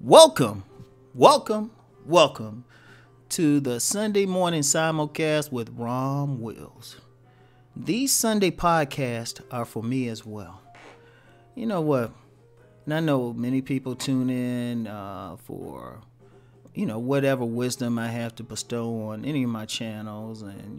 Welcome, welcome, welcome to the Sunday morning simulcast with Rom Wills. These Sunday podcasts are for me as well. You know what? And I know many people tune in for, whatever wisdom I have to bestow on any of my channels. And,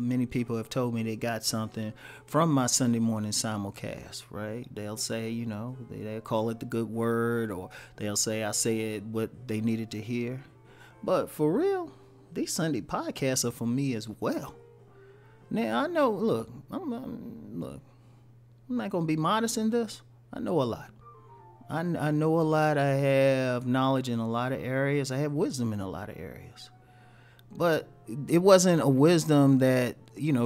many people have told me they got something from my Sunday morning simulcast, right? They'll say, they'll call it the good word, or they'll say I said what they needed to hear. But for real, these Sunday podcasts are for me as well. Now, I know, look, I'm not going to be modest in this. I know a lot. I know a lot. I have knowledge in a lot of areas. I have wisdom in a lot of areas. But it wasn't a wisdom that,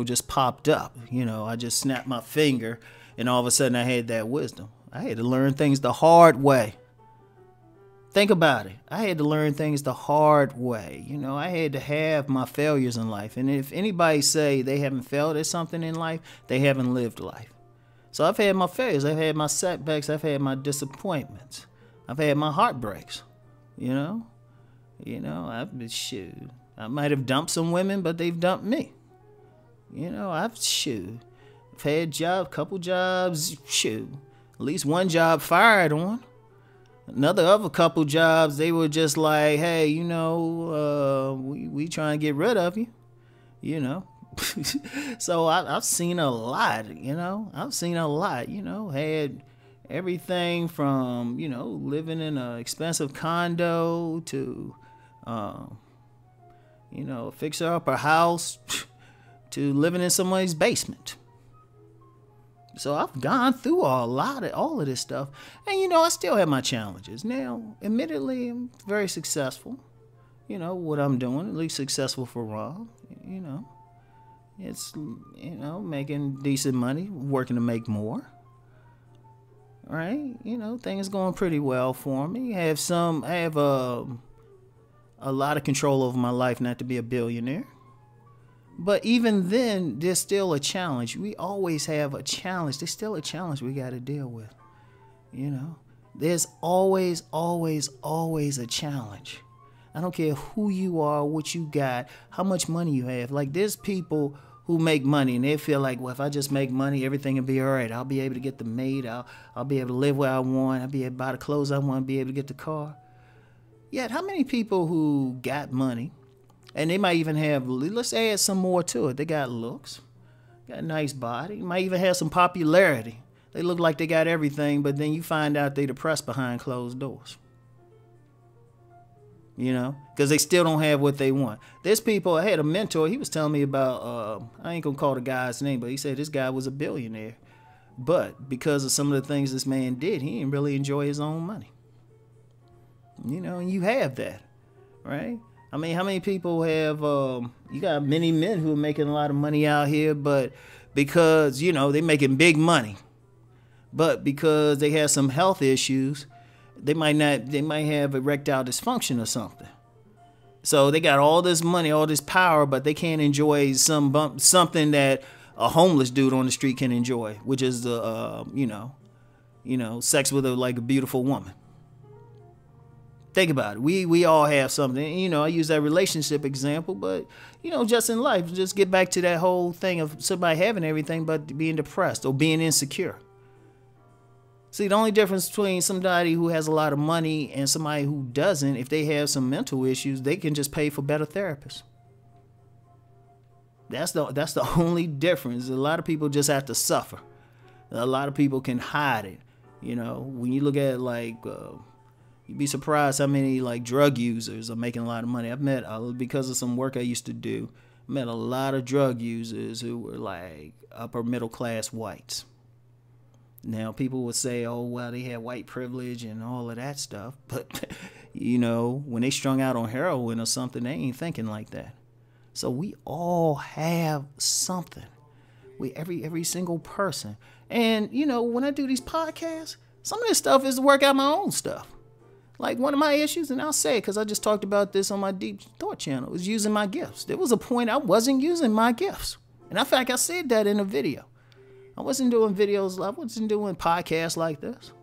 just popped up. I just snapped my finger and all of a sudden I had that wisdom. I had to learn things the hard way. Think about it. I had to learn things the hard way. I had to have my failures in life. And if anybody say they haven't failed at something in life, they haven't lived life. So I've had my failures, I've had my setbacks, I've had my disappointments, I've had my heartbreaks, I might have dumped some women, but they've dumped me. I've had couple jobs, at least one job fired on. Other couple jobs, they were just like, hey, we trying to get rid of you, So I've seen a lot, had everything from, living in an expensive condo to, fixer up a house to living in somebody's basement. So I've gone through all of this stuff. And, I still have my challenges. Now, admittedly, I'm very successful. What I'm doing, at least successful for Rom, It's, making decent money, working to make more. Right? Things going pretty well for me. I have a lot of control over my life not to be a billionaire. But even then, there's still a challenge. We always have a challenge. There's still a challenge we got to deal with. There's always, always, always a challenge. I don't care who you are, what you got, how much money you have. Like, there's people who make money and they feel like, well, if I just make money, everything will be all right. I'll be able to get the maid. I'll be able to live where I want. I'll be able to buy the clothes I want, be able to get the car. Yet, how many people who got money, and they might even have, let's add some more to it. They got looks, got a nice body, might even have some popularity. They look like they got everything, but then you find out they depressed behind closed doors. Because they still don't have what they want. There's people, I had a mentor, he was telling me about, I ain't going to call the guy's name, but he said this guy was a billionaire. But because of some of the things this man did, he didn't really enjoy his own money. And you have that, right? I mean, how many people have, you got many men who are making a lot of money out here, but because, they're making big money. But because they have some health issues, they might have erectile dysfunction or something. So they got all this money, all this power, but they can't enjoy something that a homeless dude on the street can enjoy, which is sex with a beautiful woman. Think about it. We all have something. I use that relationship example, but just in life, just get back to that whole thing of somebody having everything but being depressed or being insecure. See, the only difference between somebody who has a lot of money and somebody who doesn't, if they have some mental issues, they can just pay for better therapists. That's the only difference. A lot of people just have to suffer. A lot of people can hide it. When you look at you'd be surprised how many drug users are making a lot of money. I've met, because of some work I used to do, I met a lot of drug users who were upper middle class whites. Now, people would say, oh, well, they had white privilege and all of that stuff. But, when they strung out on heroin or something, they ain't thinking like that. So we all have something. Every single person. And, when I do these podcasts, some of this stuff is to work out my own stuff. Like one of my issues, and I'll say it because I just talked about this on my Deep Thought channel, was using my gifts. There was a point I wasn't using my gifts. And in fact, I said that in a video. I wasn't doing videos, I wasn't doing podcasts like this.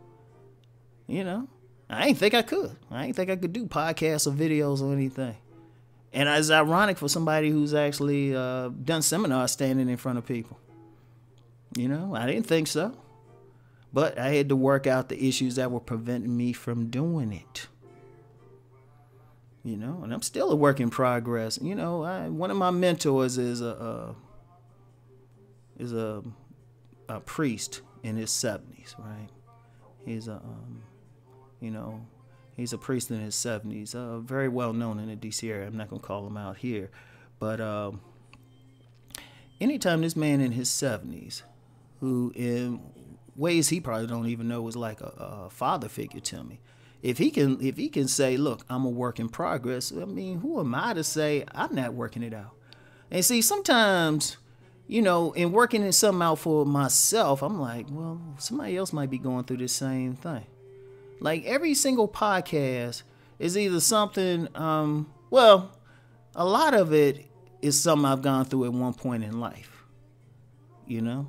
I ain't think I could. I ain't think I could do podcasts or videos or anything. And it's ironic for somebody who's actually done seminars standing in front of people. You know, I didn't think so. But I had to work out the issues that were preventing me from doing it. You know, and I'm still a work in progress. You know, one of my mentors is a priest in his 70s, right? He's he's a priest in his 70s, very well known in the DC area. I'm not gonna call him out here, but anytime this man in his 70s, who in ways he probably don't even know was like a father figure to me, if he can say, look, I'm a work in progress, I mean, who am I to say I'm not working it out? And see, sometimes, you know, in working something out for myself, I'm like, well, somebody else might be going through the same thing. Like every single podcast is either something, well, a lot of it is something I've gone through at one point in life, you know?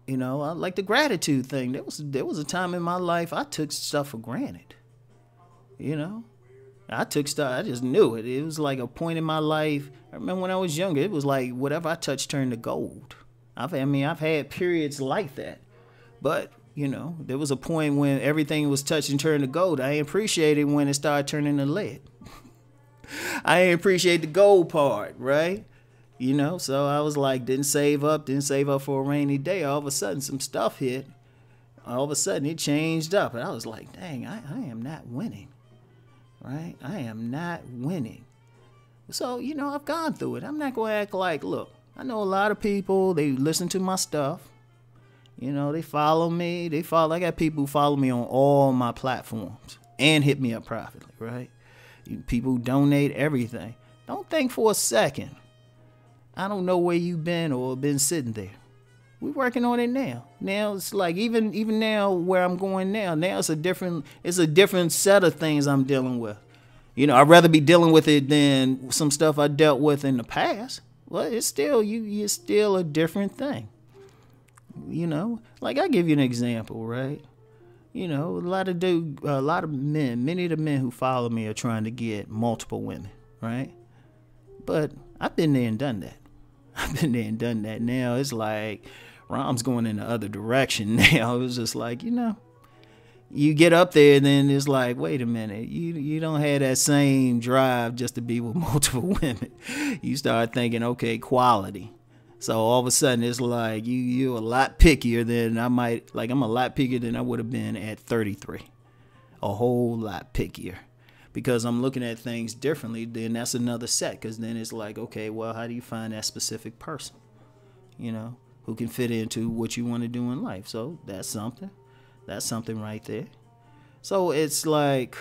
You know, like the gratitude thing. There was a time in my life I took stuff for granted. You know, I took stuff. I just knew it. It was like a point in my life. I remember when I was younger, it was like whatever I touched turned to gold. I've had periods like that, but you know, there was a point when everything was touched and turned to gold. I ain't appreciate it when it started turning to lead. I ain't appreciate the gold part, right? You know, so I was like, didn't save up for a rainy day. All of a sudden, some stuff hit. All of a sudden, it changed up. And I was like, dang, I am not winning, right? I am not winning. So, you know, I've gone through it. I'm not going to act like, look, I know a lot of people, they listen to my stuff. You know, they follow me. I got people who follow me on all my platforms and hit me up privately, right? People donate everything. Don't think for a second I don't know where you've been or been sitting there. We're working on it now. Now it's like even now where I'm going now it's a different set of things I'm dealing with. You know, I'd rather be dealing with it than some stuff I dealt with in the past. Well, it's still you're still a different thing. You know, like I give you an example, right? You know, a lot of men, many of the men who follow me are trying to get multiple women, right? But I've been there and done that. Now it's like Rom's going in the other direction now. It was just like, you know, you get up there and then it's like, wait a minute, you don't have that same drive just to be with multiple women. You start thinking, okay, quality. So all of a sudden it's like you're a lot pickier than I'm a lot pickier than I would have been at 33. A whole lot pickier. Because I'm looking at things differently, then that's another set. Because then it's like, okay, well, how do you find that specific person, you know, who can fit into what you want to do in life? So that's something. That's something right there. So it's like,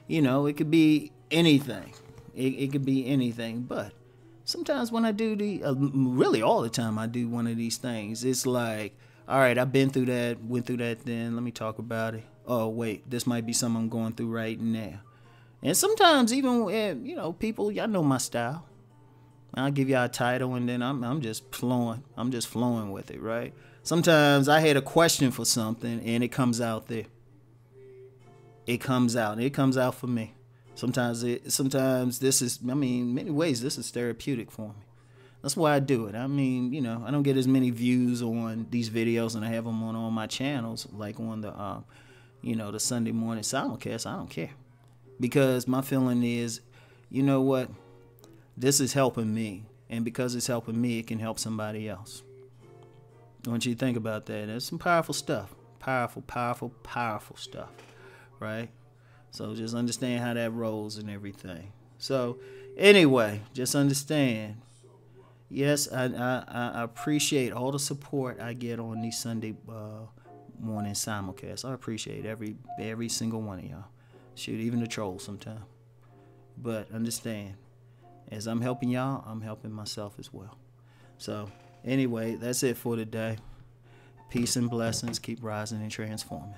you know, it could be anything. It could be anything. But sometimes when I do really all the time I do one of these things, it's like, all right, I've been through that, went through that then, let me talk about it. Oh, wait, this might be something I'm going through right now. And sometimes even, you know, people, y'all know my style. I'll give y'all a title and then I'm just flowing. I'm just flowing with it, right? Sometimes I had a question for something and it comes out there. It comes out. It comes out for me. Sometimes this is, I mean, in many ways, this is therapeutic for me. That's why I do it. I mean, you know, I don't get as many views on these videos and I have them on all my channels, like on the, you know, the Sunday morning simulcast. I don't care. Because my feeling is, you know what? This is helping me. And because it's helping me, it can help somebody else. I want you to think about that. That's some powerful stuff. Powerful, powerful, powerful stuff. Right? So just understand how that rolls and everything. So anyway, just understand. Yes, I appreciate all the support I get on these Sunday morning simulcasts. I appreciate every single one of y'all. Shoot, even the trolls sometimes. But understand, as I'm helping y'all, I'm helping myself as well. So anyway, that's it for today. Peace and blessings. Keep rising and transforming.